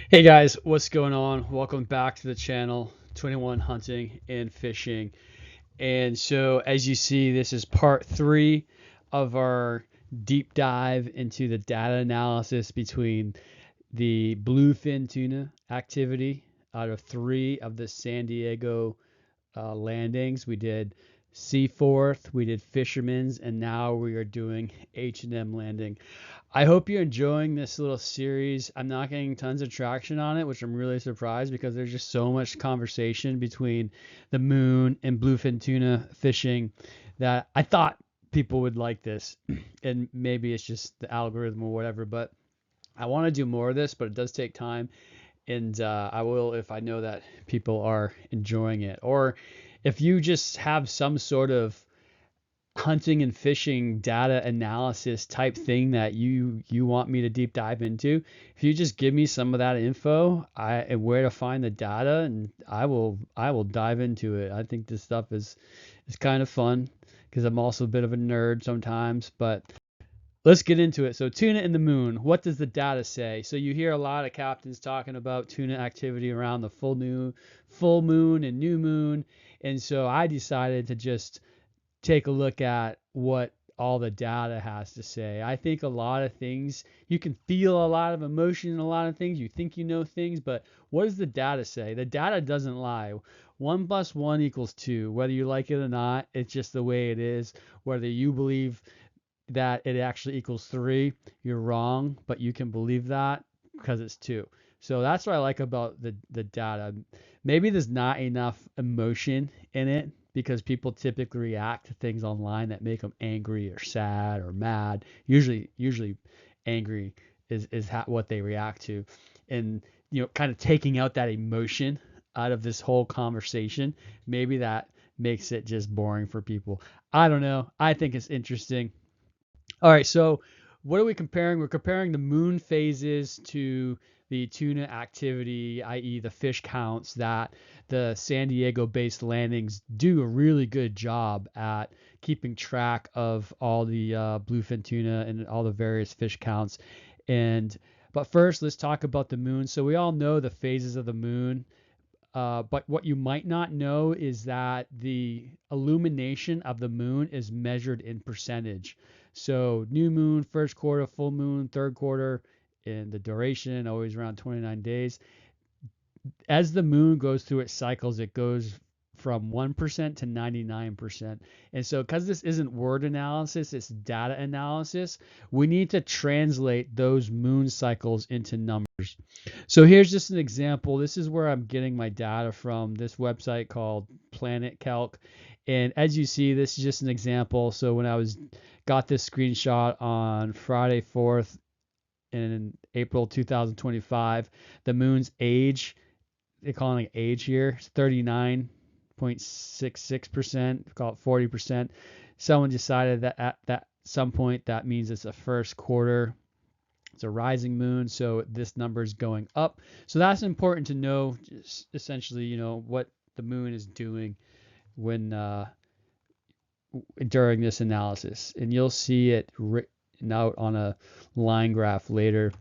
Hey guys, what's going on? Welcome back to the channel, 21 Hunting and Fishing. And so, as you see, this is part three of our deep dive into the data analysis between the bluefin tuna activity out of three of the San Diego landings. We did Seaforth, we did Fisherman's, and now we are doing H&M Landing. I hope you're enjoying this little series. I'm not getting tons of traction on it, which I'm really surprised because there's just so much conversation between the moon and bluefin tuna fishing that I thought people would like this. And maybe it's just the algorithm or whatever, but I want to do more of this, but it does take time. And I will if I know that people are enjoying it. Or if you just have some sort of hunting and fishing data analysis type thing that you want me to deep dive into, if you just give me some of that info, and where to find the data, and I will dive into it. I think this stuff is kind of fun because I'm also a bit of a nerd sometimes, but let's get into it. So tuna in the moon, what does the data say? So you hear a lot of captains talking about tuna activity around the full moon and new moon, and so I decided to just take a look at what all the data has to say. I think a lot of things, you can feel a lot of emotion in a lot of things. You think you know things, but what does the data say? The data doesn't lie. 1 + 1 = 2. Whether you like it or not, it's just the way it is. Whether you believe that it actually equals 3, you're wrong, but you can believe that because it's 2. So that's what I like about the data. Maybe there's not enough emotion in it because people typically react to things online that make them angry or sad or mad. Usually angry is what they react to, and kind of taking out that emotion out of this whole conversation. Maybe that makes it just boring for people. I don't know. I think it's interesting. All right, so what are we comparing? We're comparing the moon phases to the tuna activity, i.e., the fish counts that the San Diego based landings do a really good job at keeping track of all the bluefin tuna and all the various fish counts. And but first, let's talk about the moon. So we all know the phases of the moon. But what you might not know is that the illumination of the moon is measured in percentage. So new moon, first quarter, full moon, third quarter, and the duration always around 29 days. As the moon goes through its cycles, it goes from 1% to 99%. And so, because this isn't word analysis, it's data analysis, we need to translate those moon cycles into numbers. So, here's just an example. This is where I'm getting my data from, this website called Planet Calc. And as you see, this is just an example. So, when I got this screenshot on Friday 4th in April 2025, the moon's age, they call it age here, it's 39.66%, call it 40%. Someone decided that at that some point that means it's a first quarter. It's a rising moon, so this number is going up. So that's important to know, just essentially, what the moon is doing when during this analysis, and you'll see it written out on a line graph later.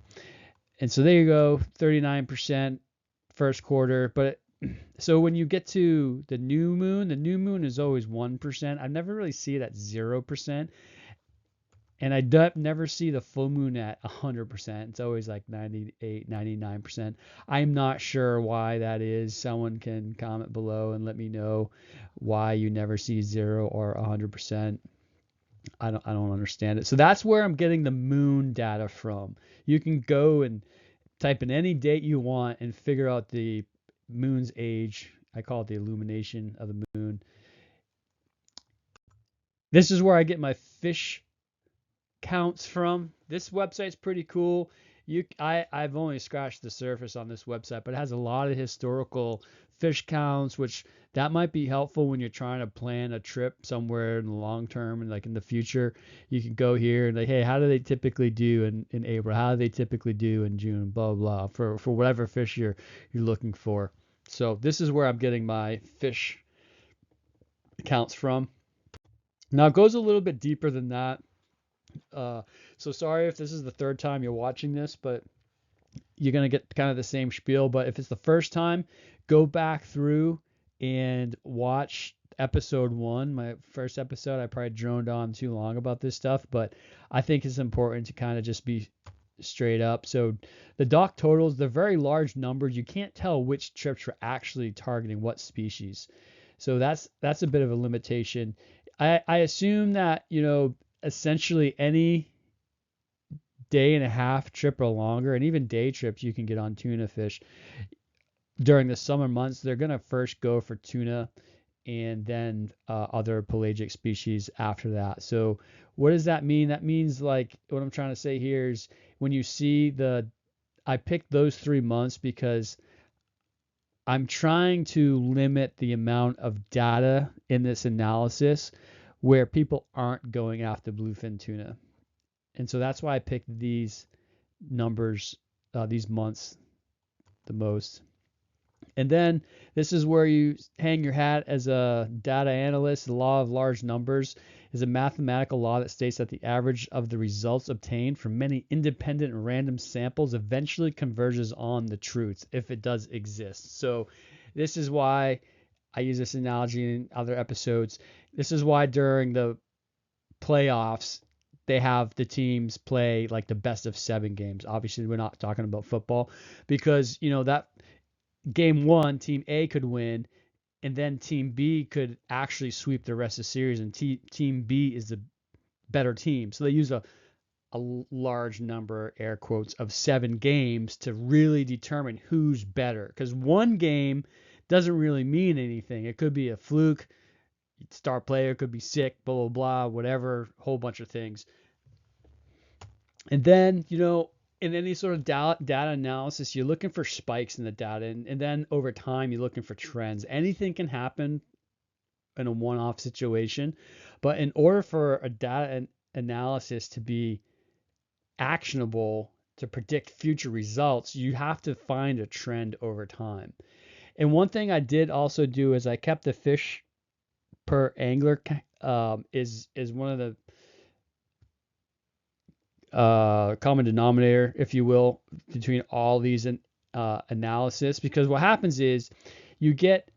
And so there you go, 39% first quarter. But so when you get to the new moon is always 1%. I never really see it at 0%. And I never see the full moon at 100%. It's always like 98, 99%. I'm not sure why that is. Someone can comment below and let me know why you never see 0 or 100%. I don't understand it. So that's where I'm getting the moon data from. You can go and type in any date you want and figure out the moon's age. I call it the illumination of the moon. This is where I get my fish counts from. This website's pretty cool. I've only scratched the surface on this website, but it has a lot of historical fish counts, which that might be helpful when you're trying to plan a trip somewhere in the long term and like in the future. You can go here and like, hey, how do they typically do in April? How do they typically do in June? Blah blah for whatever fish you're looking for. So this is where I'm getting my fish counts from. Now it goes a little bit deeper than that. Uh, so sorry if this is the third time you're watching this, but you're going to get kind of the same spiel. But if it's the first time, go back through and watch episode 1, my first episode. I probably droned on too long about this stuff, but I think it's important to kind of just be straight up. So the dock totals, they're very large numbers. You can't tell which trips are actually targeting what species. So that's a bit of a limitation. I assume that, essentially any day and a half trip or longer, and even day trips you can get on tuna fish during the summer months, they're going to first go for tuna and then other pelagic species after that. So what does that mean? That means, like, what I'm trying to say here is when you see I picked those 3 months because I'm trying to limit the amount of data in this analysis where people aren't going after bluefin tuna. And so that's why I picked these numbers, these months the most. And then this is where you hang your hat as a data analyst. The law of large numbers is a mathematical law that states that the average of the results obtained from many independent and random samples eventually converges on the truth, if it does exist. So this is why I use this analogy in other episodes. This is why during the playoffs, they have the teams play like the best of 7 games. Obviously, we're not talking about football because, that game 1, team A could win, and then team B could actually sweep the rest of the series, and team B is the better team. So they use a large number, air quotes, of 7 games to really determine who's better. Because one game doesn't really mean anything. It could be a fluke, star player could be sick, blah, blah, blah, whatever, whole bunch of things. And then, in any sort of data analysis, you're looking for spikes in the data. And then over time, you're looking for trends. Anything can happen in a one-off situation. But in order for a data analysis to be actionable, to predict future results, you have to find a trend over time. And one thing I did also do is I kept the fish per angler is one of the common denominator, if you will, between all these analysis, because what happens is you get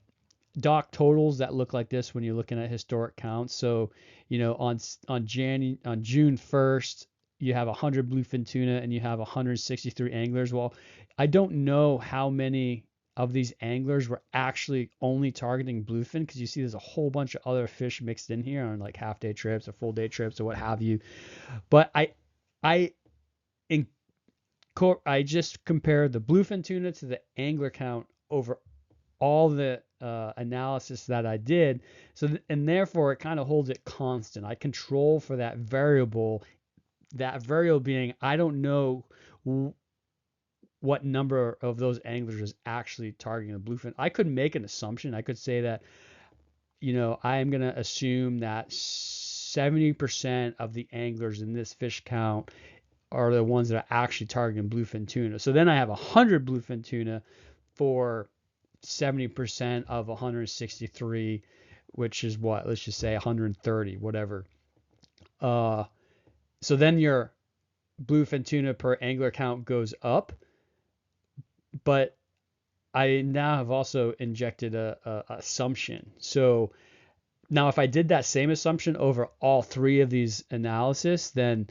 dock totals that look like this when you're looking at historic counts. So, on June 1st, you have 100 bluefin tuna and you have 163 anglers. Well, I don't know how many of these anglers were actually only targeting bluefin, because you see there's a whole bunch of other fish mixed in here on like half day trips or full day trips or what have you. But I just compared the bluefin tuna to the angler count over all the analysis that I did. So and therefore it kind of holds it constant. I control for that variable. That variable being I don't know what number of those anglers is actually targeting the bluefin. I could make an assumption. I could say that I am going to assume that 70% of the anglers in this fish count are the ones that are actually targeting bluefin tuna. So then I have 100 bluefin tuna for 70% of 163, which is what? Let's just say 130, whatever. So then your bluefin tuna per angler count goes up, but I now have also injected a assumption. So now if I did that same assumption over all 3 of these analysis, then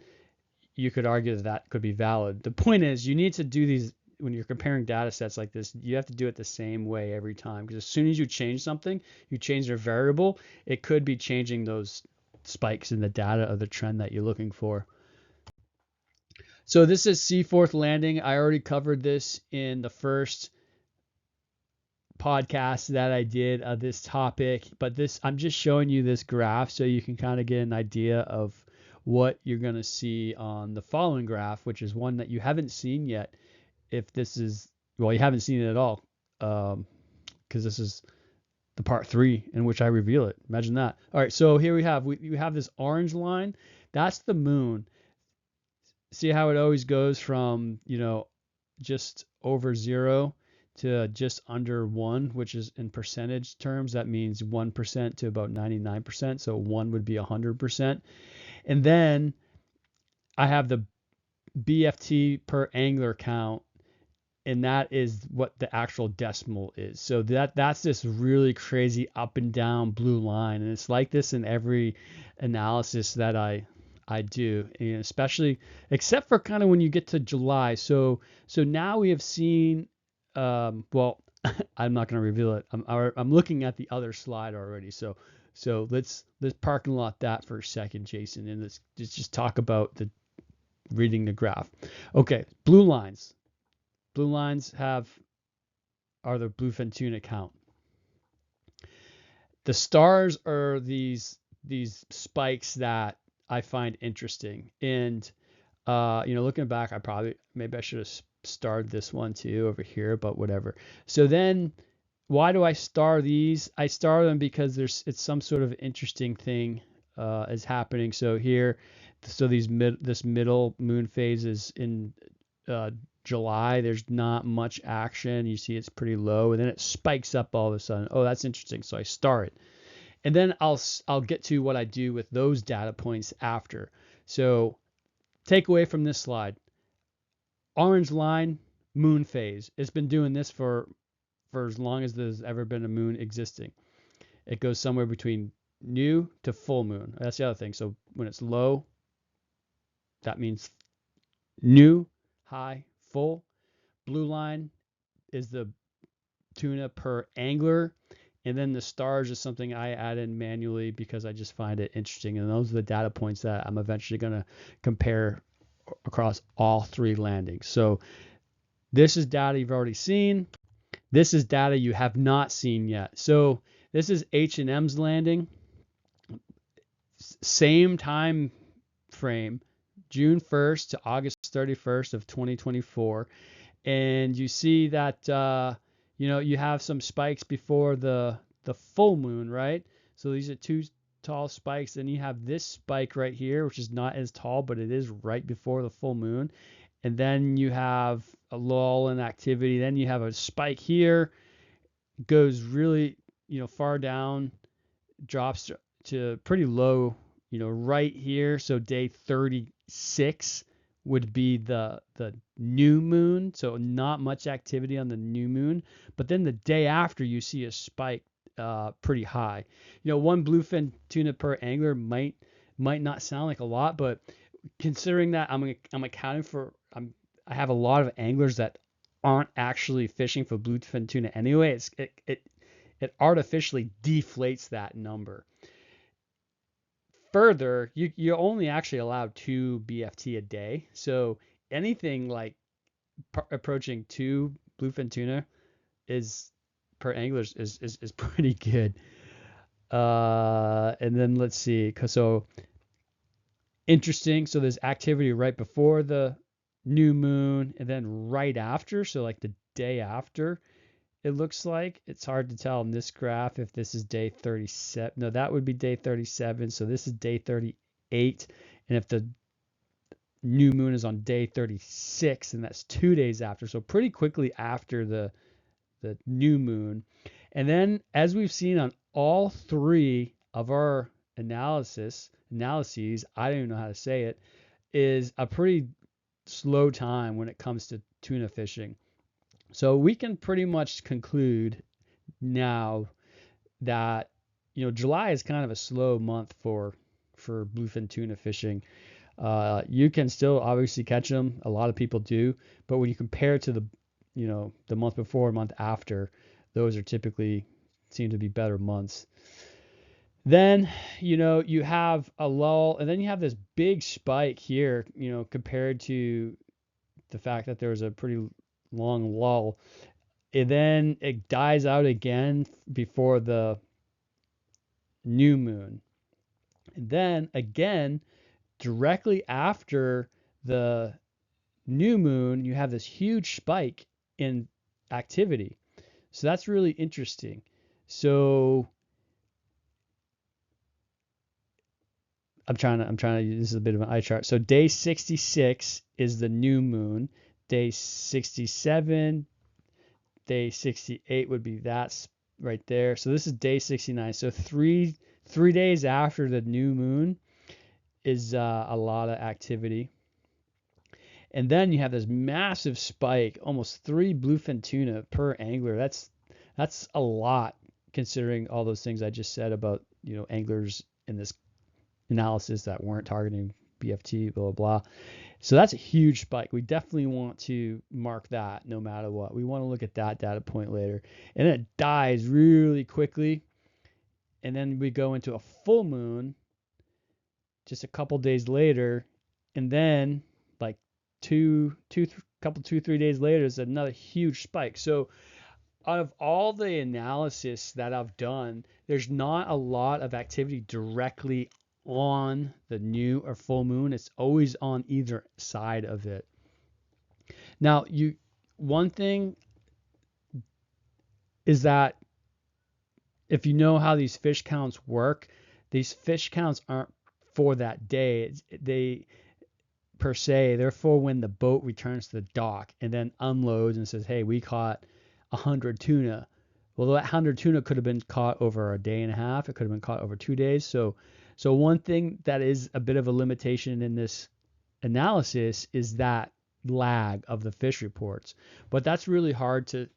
you could argue that could be valid. The point is you need to do these when you're comparing data sets like this. You have to do it the same way every time, because as soon as you change something, you change their variable, it could be changing those spikes in the data of the trend that you're looking for. So this is Seaforth landing. I already covered this in the first podcast that I did of this topic, but I'm just showing you this graph so you can kind of get an idea of what you're going to see on the following graph, which is one that you haven't seen yet. If this is, well, you haven't seen it at all, because this is the part 3 in which I reveal it. Imagine that. All right, so here we have this orange line. That's the moon. See how it always goes from, just over 0 to just under 1, which is in percentage terms. That means 1% to about 99%. So 1 would be 100%. And then I have the BFT per angler count and that is what the actual decimal is. So that's this really crazy up and down blue line, and it's like this in every analysis that I do, and especially except for kind of when you get to July. So now we have seen, well, I'm not going to reveal it. I'm looking at the other slide already. So let's parking lot that for a second, Jason, and let's just talk about the reading the graph. Okay, blue lines. Blue lines are the bluefin tuna count. The stars are these spikes that I find interesting. And looking back, maybe I should have starred this one too over here, but whatever. So then why do I star these? I star them because it's some sort of interesting thing is happening. So here, this middle moon phase is in July. There's not much action. You see it's pretty low, and then it spikes up all of a sudden. Oh, that's interesting. So I star it. And then I'll get to what I do with those data points after. So take away from this slide. Orange line, moon phase. It's been doing this for as long as there's ever been a moon existing. It goes somewhere between new to full moon. That's the other thing. So when it's low, that means new, high, full. Blue line is the tuna per angler. And then the stars is something I add in manually because I just find it interesting. And those are the data points that I'm eventually going to compare across all three landings. So this is data you've already seen. This is data you have not seen yet. So this is H&M's landing. Same time frame, June 1st to August 31st of 2024. And you see that you have some spikes before the full moon, right? So these are two tall spikes. Then you have this spike right here, which is not as tall, but it is right before the full moon. And then you have a lull in activity. Then you have a spike here, goes really far down, drops to pretty low, right here. So day 36 would be the new moon, so not much activity on the new moon. But then the day after, you see a spike pretty high. One bluefin tuna per angler might not sound like a lot, but considering that I'm accounting for I have a lot of anglers that aren't actually fishing for bluefin tuna anyway. It artificially deflates that number. Further, you're only actually allowed 2 BFT a day. So anything like approaching 2 bluefin tuna is per anglers is pretty good. And then let's see. So interesting. So there's activity right before the new moon and then right after. So like the day after. It looks like it's hard to tell in this graph if this is day 37. No, that would be day 37. So this is day 38. And if the new moon is on day 36, and that's 2 days after. So pretty quickly after the new moon. And then as we've seen on all three of our analyses, I don't even know how to say it, is a pretty slow time when it comes to tuna fishing. So we can pretty much conclude now that July is kind of a slow month for bluefin tuna fishing. You can still obviously catch them. A lot of people do, but when you compare to the month before, month after, those are typically seem to be better months. Then you have a lull, and then you have this big spike here. Compared to the fact that there was a pretty long lull. And then it dies out again before the new moon. And then again, directly after the new moon, you have this huge spike in activity. So that's really interesting. So I'm trying to this is a bit of an eye chart. So day 66 is the new moon. Day 67, day 68 would be that right there. So this is day 69. So three days after the new moon is a lot of activity. And then you have this massive spike, almost 3 bluefin tuna per angler. That's a lot considering all those things I just said about, anglers in this analysis that weren't targeting BFT, blah, blah, blah. So that's a huge spike. We definitely want to mark that no matter what. We want to look at that data point later. And then it dies really quickly. And then we go into a full moon just a couple days later. And then like 3 days later is another huge spike. So out of all the analysis that I've done, there's not a lot of activity directly on the new or full moon. It's always on either side of it. Now, one thing is that if you know how these fish counts work, these fish counts aren't for that day. They per se, they're for when the boat returns to the dock and then unloads and says, "Hey, we caught 100 tuna." Well, that 100 tuna could have been caught over a day and a half. It could have been caught over 2 days. So one thing that is a bit of a limitation in this analysis is that lag of the fish reports. But that's really hard to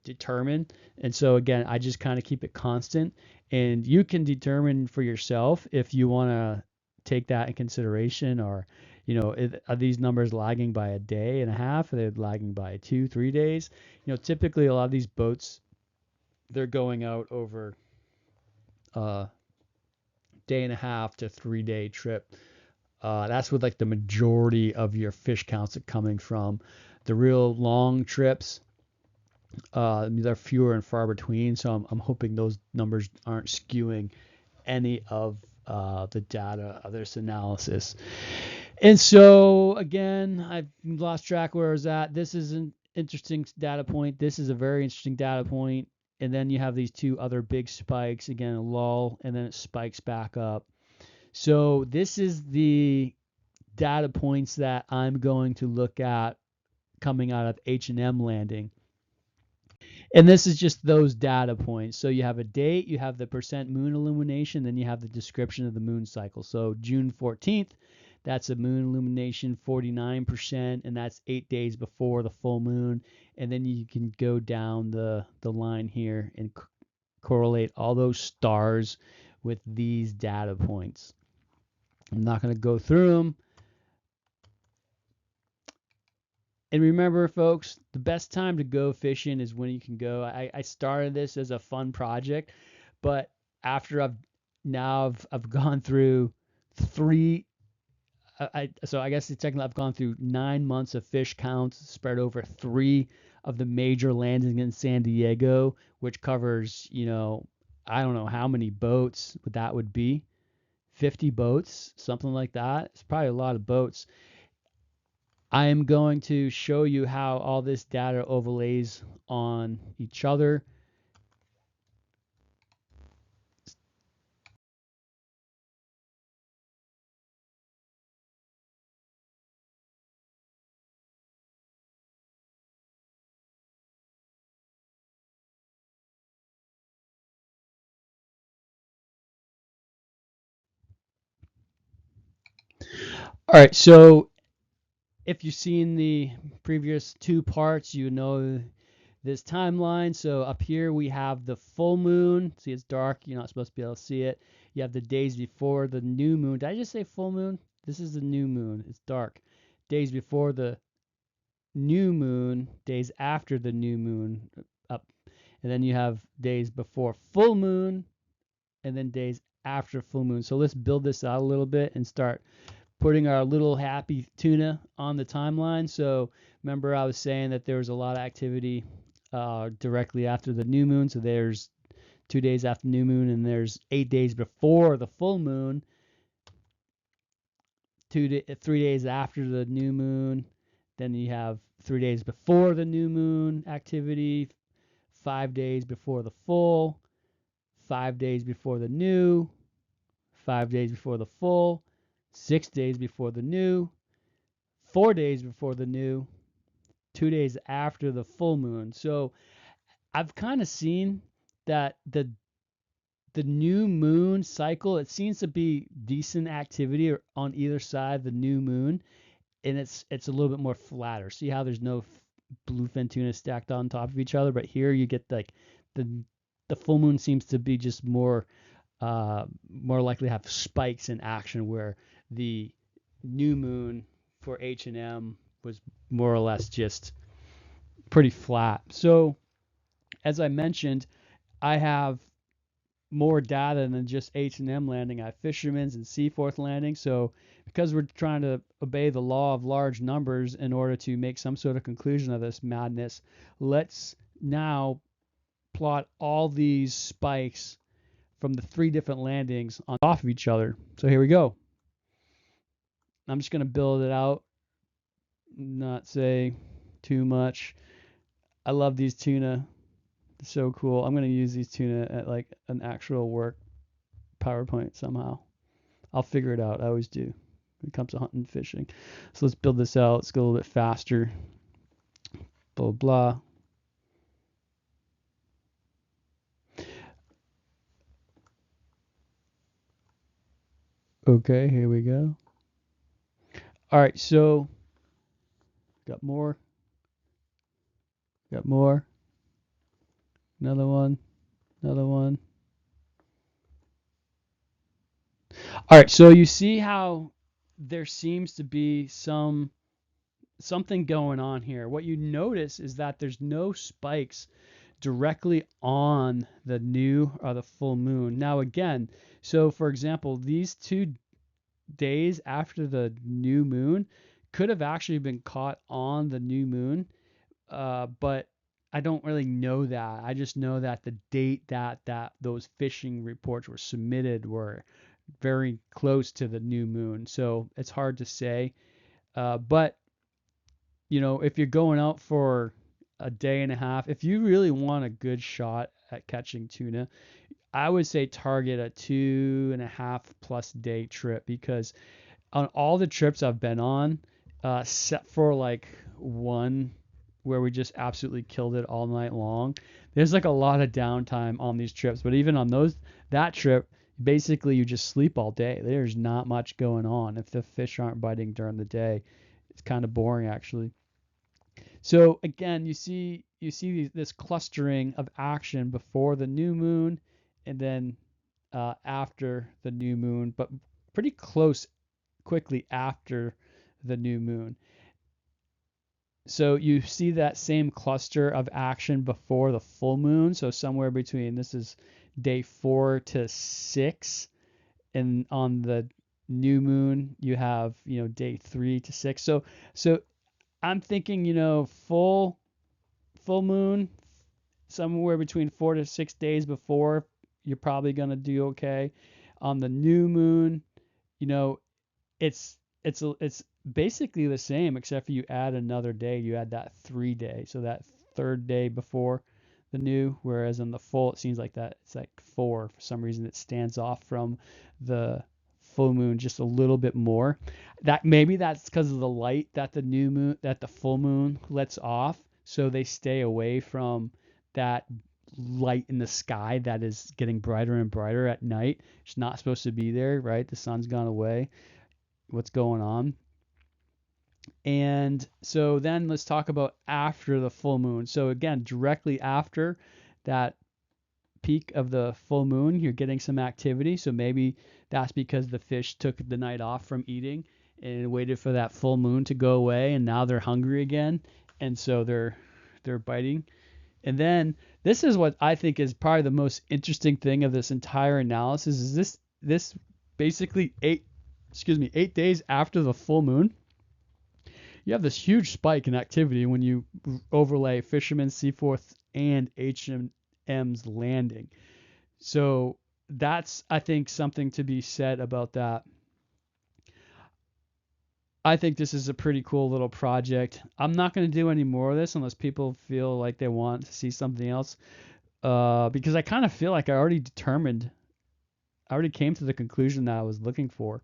determine. And so again, I just kind of keep it constant. And you can determine for yourself if you want to take that in consideration, or are these numbers lagging by a day and a half? Are they lagging by 2-3 days? Typically a lot of these boats, they're going out over a day and a half to 3 day trip. That's with like the majority of your fish counts are coming from. The real long trips, they're fewer and far between. So I'm hoping those numbers aren't skewing any of the data of this analysis. And so again, I've lost track where I was at. This is an interesting data point. This is a very interesting data point. And then you have these two other big spikes, again, a lull, and then it spikes back up. So this is the data points that I'm going to look at coming out of H&M Landing. And this is just those data points. So you have a date, you have the percent moon illumination, then you have the description of the moon cycle. So June 14th, that's a moon illumination 49%, and that's 8 days before the full moon. And then you can go down the line here and correlate all those stars with these data points. I'm not going to go through them. And remember, folks, the best time to go fishing is when you can go. I started this as a fun project, but after I've gone through so I guess technically I've gone through 9 months of fish counts spread over 3 of the major landings in San Diego, which covers, I don't know how many boats that would be. 50 boats, something like that. It's probably a lot of boats. I am going to show you how all this data overlays on each other. All right, so if you've seen the previous 2 parts, you know this timeline. So up here we have the full moon. See, it's dark. You're not supposed to be able to see it. You have the days before the new moon. Did I just say full moon? This is the new moon. It's dark. Days before the new moon, days after the new moon, up. And then you have days before full moon, and then days after full moon. So let's build this out a little bit and start putting our little happy tuna on the timeline. So remember I was saying that there was a lot of activity directly after the new moon. So there's 2 days after new moon, and there's 8 days before the full moon, 3 days after the new moon. Then you have 3 days before the new moon activity, 5 days before the full, 5 days before the new, 5 days before the full, 6 days before the new, 4 days before the new, 2 days after the full moon. So I've kind of seen that the new moon cycle, it seems to be decent activity on either side of the new moon. and it's a little bit more flatter. See how there's no bluefin tuna stacked on top of each other, but here you get like the the full moon seems to be just more likely to have spikes in action, where the new moon for H&M was more or less just pretty flat. So as I mentioned, I have more data than just H&M Landing. I have Fisherman's and Seaforth Landing. So because we're trying to obey the law of large numbers in order to make some sort of conclusion of this madness, let's now plot all these spikes from the 3 different landings on top of each other. So here we go. I'm just going to build it out, not say too much. I love these tuna. They're so cool. I'm going to use these tuna at like an actual work PowerPoint somehow. I'll figure it out. I always do when it comes to hunting and fishing. So let's build this out. Let's go a little bit faster. Blah, blah. Okay, here we go. All right, so got more. Got more. Another one. Another one. All right, so you see how there seems to be something going on here. What you notice is that there's no spikes directly on the new or the full moon. Now again, so for example, these 2 days after the new moon could have actually been caught on the new moon, but I don't really know that. I just know that the date that those fishing reports were submitted were very close to the new moon, so it's hard to say. But if you're going out for a day and a half, if you really want a good shot at catching tuna, I would say target a 2.5+ day trip, because on all the trips I've been on, except for like one where we just absolutely killed it all night long, there's like a lot of downtime on these trips. But even on that trip, basically you just sleep all day. There's not much going on. If the fish aren't biting during the day, it's kind of boring actually. So again, you see this clustering of action before the new moon, and then after the new moon, but pretty close quickly after the new moon. So you see that same cluster of action before the full moon. So somewhere between, this is day 4 to 6, and on the new moon you have day 3 to 6. So I'm thinking full moon somewhere between 4 to 6 days before, you're probably gonna do okay. On the new moon, it's basically the same, except for you add another day. You add that 3 day, so that 3rd day before the new. Whereas on the full, it seems like that it's like 4 for some reason. It stands off from the full moon just a little bit more. That's because of the light that the full moon lets off, so they stay away from that light in the sky that is getting brighter and brighter at night. It's not supposed to be there, right? The sun's gone away. What's going on? And so then let's talk about after the full moon. So again, directly after that peak of the full moon, you're getting some activity. So maybe that's because the fish took the night off from eating and waited for that full moon to go away, and now they're hungry again, and so they're biting. And then this is what I think is probably the most interesting thing of this entire analysis, is this basically 8 days after the full moon, you have this huge spike in activity when you overlay Fisherman, Seaforth, and H&M's Landing. So that's, I think, something to be said about that. I think this is a pretty cool little project. I'm not going to do any more of this unless people feel like they want to see something else, because I kind of feel like I already came to the conclusion that I was looking for.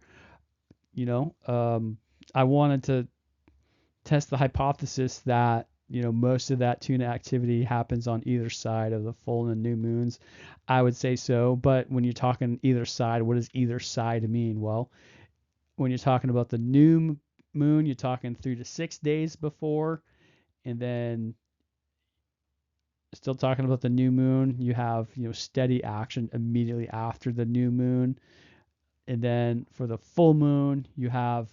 I wanted to test the hypothesis that most of that tuna activity happens on either side of the full and new moons. I would say so, but when you're talking either side, what does either side mean? Well, when you're talking about the new moon, you're talking 3 to 6 days before. And then still talking about the new moon, you have, steady action immediately after the new moon. And then for the full moon, you have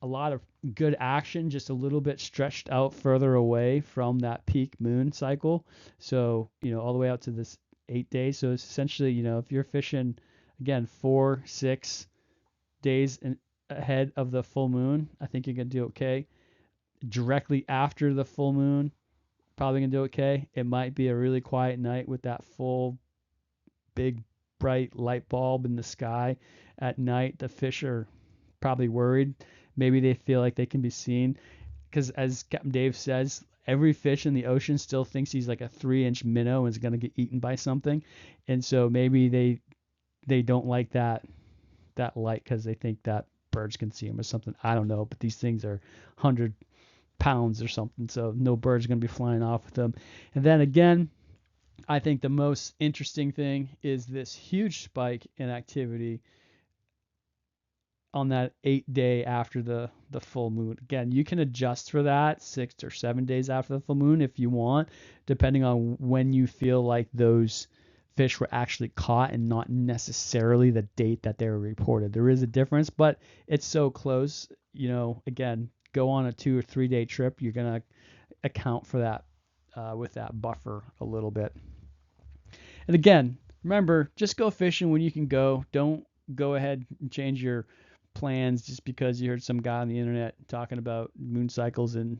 a lot of good action, just a little bit stretched out further away from that peak moon cycle. So, all the way out to this 8 days. So it's essentially, if you're fishing, again, 4, 6 days ahead of the full moon, I think you're going to do okay. Directly after the full moon, probably going to do okay. It might be a really quiet night with that full, big, bright light bulb in the sky at night. The fish are probably worried. Maybe they feel like they can be seen, because as Captain Dave says, every fish in the ocean still thinks he's like a 3-inch minnow and is going to get eaten by something. And so maybe they don't like that light because they think that birds can see them or something. I don't know, but these things are 100 pounds or something, so no bird's going to be flying off with them. And then again, I think the most interesting thing is this huge spike in activity on that 8 day after the full moon. Again, you can adjust for that 6 or 7 days after the full moon if you want, depending on when you feel like those fish were actually caught and not necessarily the date that they were reported. There is a difference, but it's so close. Again, go on a 2 or 3 day trip, you're going to account for that with that buffer a little bit. And again, remember, just go fishing when you can go. Don't go ahead and change your plans just because you heard some guy on the internet talking about moon cycles and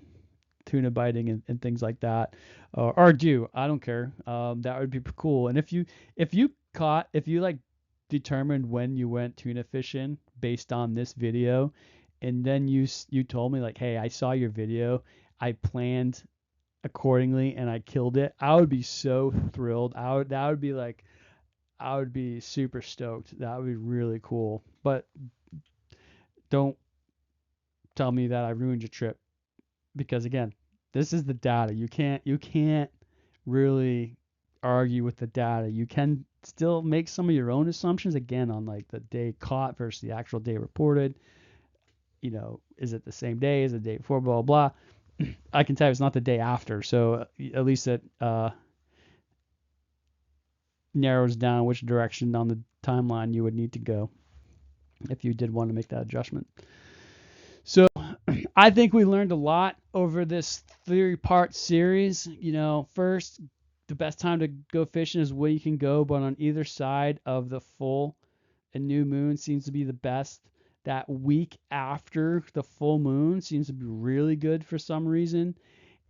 tuna biting and things like that. Or do, I don't care. That would be cool. And if you determined when you went tuna fishing based on this video, and then you told me like, hey, I saw your video, I planned accordingly and I killed it, I would be so thrilled. I would be super stoked. That would be really cool. But don't tell me that I ruined your trip, because again, this is the data. You can't really argue with the data. You can still make some of your own assumptions, again, on like the day caught versus the actual day reported. Is it the same day? Is it the day before? Blah, blah, blah. I can tell you it's not the day after. So at least it narrows down which direction on the timeline you would need to go if you did want to make that adjustment. So I think we learned a lot over this 3-part series. First, the best time to go fishing is when you can go, but on either side of the full and new moon seems to be the best. That week after the full moon seems to be really good for some reason.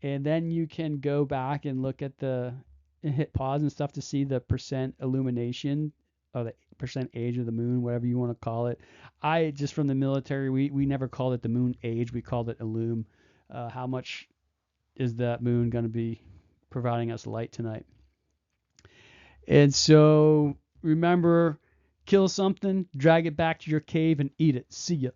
And then you can go back and look at and hit pause and stuff to see the percent illumination or the percent age of the moon, whatever you want to call it. I just, from the military, we never called it the moon age. We called it illume. How much is that moon going to be providing us light tonight? And so remember, kill something, drag it back to your cave, and eat it. See ya.